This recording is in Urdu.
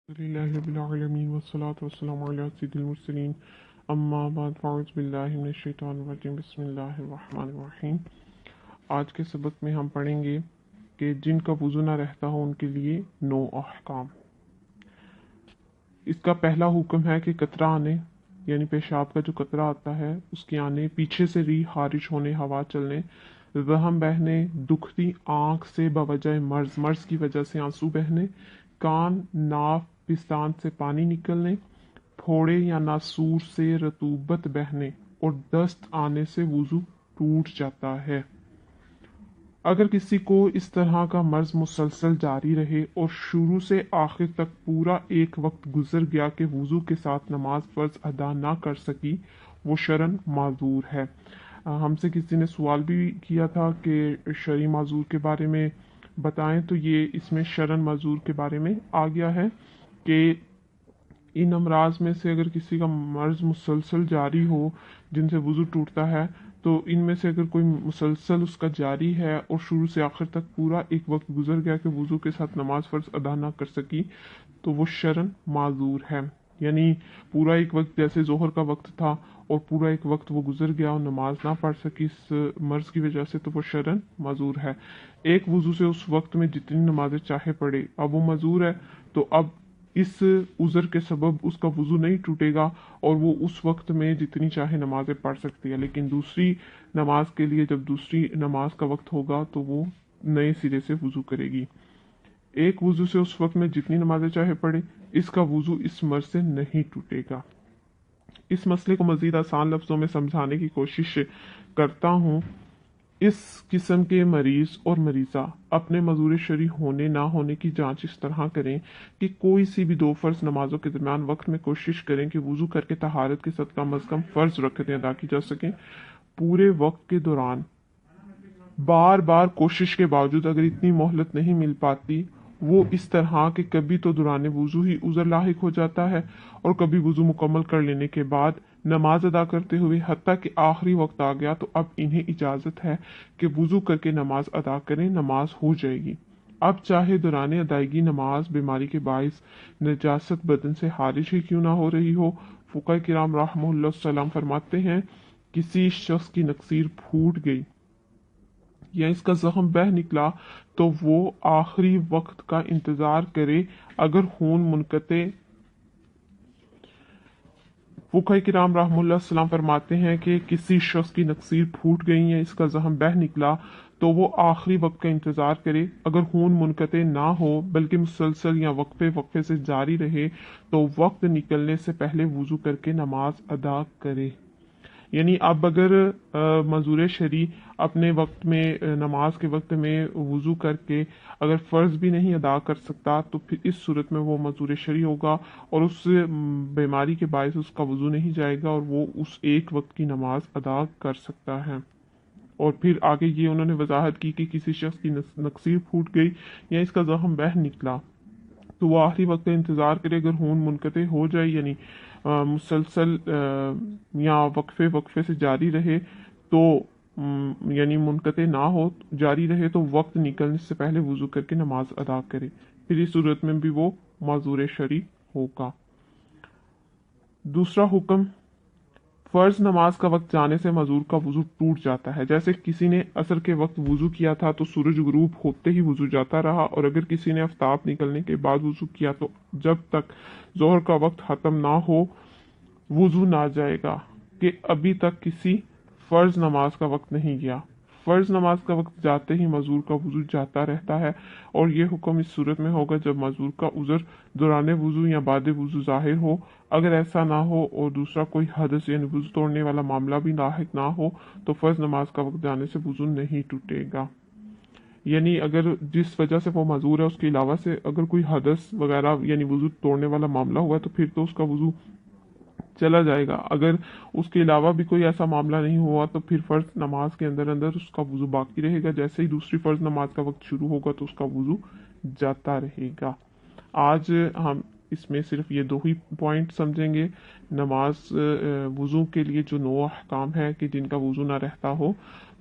لله رب العالمين والصلاة والسلام على سيد المرسلين اما بعد فاعوذ باللہ من الشیطان الرجیم بسم اللہ الرحمن الرحیم۔ آج کے سبق میں ہم پڑھیں گے کہ جن کا وضو نہ رہتا ہو ان کے لیے 9 احکام۔ اس کا پہلا حکم ہے کہ قطرہ آنے یعنی پیشاب کا جو قطرہ آتا ہے اس کے آنے، پیچھے سے ری خارج ہونے، ہوا چلنے، وہم بہنے، دکھتی آنکھ سے بوجہ مرض کی وجہ سے آنسو بہنے، کان، ناف، پستان سے پانی نکلنے، پھوڑے یا ناسور سے رطوبت بہنے اور دست آنے سے وضو ٹوٹ جاتا ہے۔ اگر کسی کو اس طرح کا مرض مسلسل جاری رہے اور شروع سے آخر تک پورا ایک وقت گزر گیا کہ وضو کے ساتھ نماز فرض ادا نہ کر سکی، وہ شرعاً معذور ہے۔ ہم سے کسی نے سوال بھی کیا تھا کہ شرعی معذور کے بارے میں بتائیں، تو یہ اس میں شرعاً معذور کے بارے میں آ گیا ہے کہ ان امراض میں سے اگر کسی کا مرض مسلسل جاری ہو جن سے وضو ٹوٹتا ہے، تو ان میں سے اگر کوئی مسلسل اس کا جاری ہے اور شروع سے آخر تک پورا ایک وقت گزر گیا کہ وضو کے ساتھ نماز فرض ادا نہ کر سکی، تو وہ شرعاً معذور ہے۔ یعنی پورا ایک وقت، جیسے ظہر کا وقت تھا اور پورا ایک وقت وہ گزر گیا اور نماز نہ پڑھ سکی اس مرض کی وجہ سے، تو وہ شرعاً معذور ہے۔ ایک وضو سے اس وقت میں جتنی نمازیں چاہے پڑھے، اب وہ معذور ہے تو اب اس عذر کے سبب اس کا وضو نہیں ٹوٹے گا اور وہ اس وقت میں جتنی چاہے نمازیں پڑھ سکتی ہے، لیکن دوسری نماز کے لیے جب دوسری نماز کا وقت ہوگا تو وہ نئے سرے سے وضو کرے گی۔ ایک وضو سے اس وقت میں جتنی نمازیں چاہے پڑھے، اس کا وضو اس مرض سے نہیں ٹوٹے گا۔ اس مسئلے کو مزید آسان لفظوں میں سمجھانے کی کوشش کرتا ہوں۔ اس قسم کے مریض اور مریضہ اپنے معذور شرعی ہونے نہ ہونے کی جانچ اس طرح کریں کہ کوئی سی بھی 2 فرض نمازوں کے درمیان وقت میں کوشش کریں کہ وضو کر کے طہارت کے ساتھ کم از کم فرض رکعتیں ادا کی جا سکیں۔ پورے وقت کے دوران بار بار کوشش کے باوجود اگر اتنی مہلت نہیں مل پاتی، وہ اس طرح کہ کبھی تو دوران وضو ہی عذر لاحق ہو جاتا ہے اور کبھی وضو مکمل کر لینے کے بعد نماز ادا کرتے ہوئے حتیٰ کہ آخری وقت آ گیا، تو اب انہیں اجازت ہے کہ وضو کر کے نماز ادا کریں، نماز ہو جائے گی۔ اب چاہے دوران ادائیگی نماز بیماری کے باعث نجاست بدن سے خارج ہی کیوں نہ ہو رہی ہو، فقہاء کرام رحمہ اللہ السلام فرماتے ہیں کسی شخص کی نکسیر پھوٹ گئی یا اس کا زخم بہہ نکلا تو وہ آخری وقت کا انتظار کرے۔ اگر خون منقطع، فقہاء کرام رحمہ اللہ السلام فرماتے ہیں کہ کسی شخص کی نکسیر پھوٹ گئی یا اس کا زخم بہہ نکلا تو وہ آخری وقت کا انتظار کرے۔ اگر خون منقطع نہ ہو بلکہ مسلسل یا وقفے سے جاری رہے تو وقت نکلنے سے پہلے وضو کر کے نماز ادا کرے۔ یعنی اب اگر معذور شرعی اپنے وقت میں، نماز کے وقت میں وضو کر کے اگر فرض بھی نہیں ادا کر سکتا، تو پھر اس صورت میں وہ معذور شرعی ہوگا اور اس بیماری کے باعث اس کا وضو نہیں جائے گا اور وہ اس ایک وقت کی نماز ادا کر سکتا ہے۔ اور پھر آگے یہ انہوں نے وضاحت کی کہ کسی شخص کی نکسیر پھوٹ گئی یا اس کا زخم بہہ نکلا تو وہ آخری وقت کا انتظار کرے۔ اگر خون منقطع ہو جائے یعنی مسلسل یا وقفے سے جاری رہے تو یعنی منقطع نہ ہو، جاری رہے تو وقت نکلنے سے پہلے وضو کر کے نماز ادا کرے، پھر اس صورت میں بھی وہ معذور شرعی ہوگا۔ دوسرا حکم، فرض نماز کا وقت جانے سے معذور کا وضو ٹوٹ جاتا ہے۔ جیسے کسی نے عصر کے وقت وضو کیا تھا تو سورج غروب ہوتے ہی وضو جاتا رہا، اور اگر کسی نے آفتاب نکلنے کے بعد وضو کیا تو جب تک ظہر کا وقت ختم نہ ہو وضو نہ جائے گا کہ ابھی تک کسی فرض نماز کا وقت نہیں گیا۔ فرض نماز کا وقت جاتے ہی معذور کا وضو جاتا رہتا ہے، اور یہ حکم اس صورت میں ہوگا جب معذور کا عذر دوران وضو یا بعد وضو ظاہر ہو۔ اگر ایسا نہ ہو اور دوسرا کوئی حدث یعنی وضو توڑنے والا معاملہ بھی لاحق نہ ہو تو فرض نماز کا وقت جانے سے وضو نہیں ٹوٹے گا۔ یعنی اگر جس وجہ سے وہ معذور ہے اس کے علاوہ سے اگر کوئی حدث وغیرہ یعنی وضو توڑنے والا معاملہ ہوا تو پھر تو اس کا وضو چلا جائے گا۔ اگر اس کے علاوہ بھی کوئی ایسا معاملہ نہیں ہوا تو پھر فرض نماز کے اندر اس کا وضو باقی رہے گا۔ جیسے ہی دوسری فرض نماز کا وقت شروع ہوگا تو اس کا وضو جاتا رہے گا۔ آج ہم اس میں صرف یہ 2 ہی پوائنٹ سمجھیں گے۔ نماز وضو کے لیے جو 9 احکام ہے کہ جن کا وضو نہ رہتا ہو،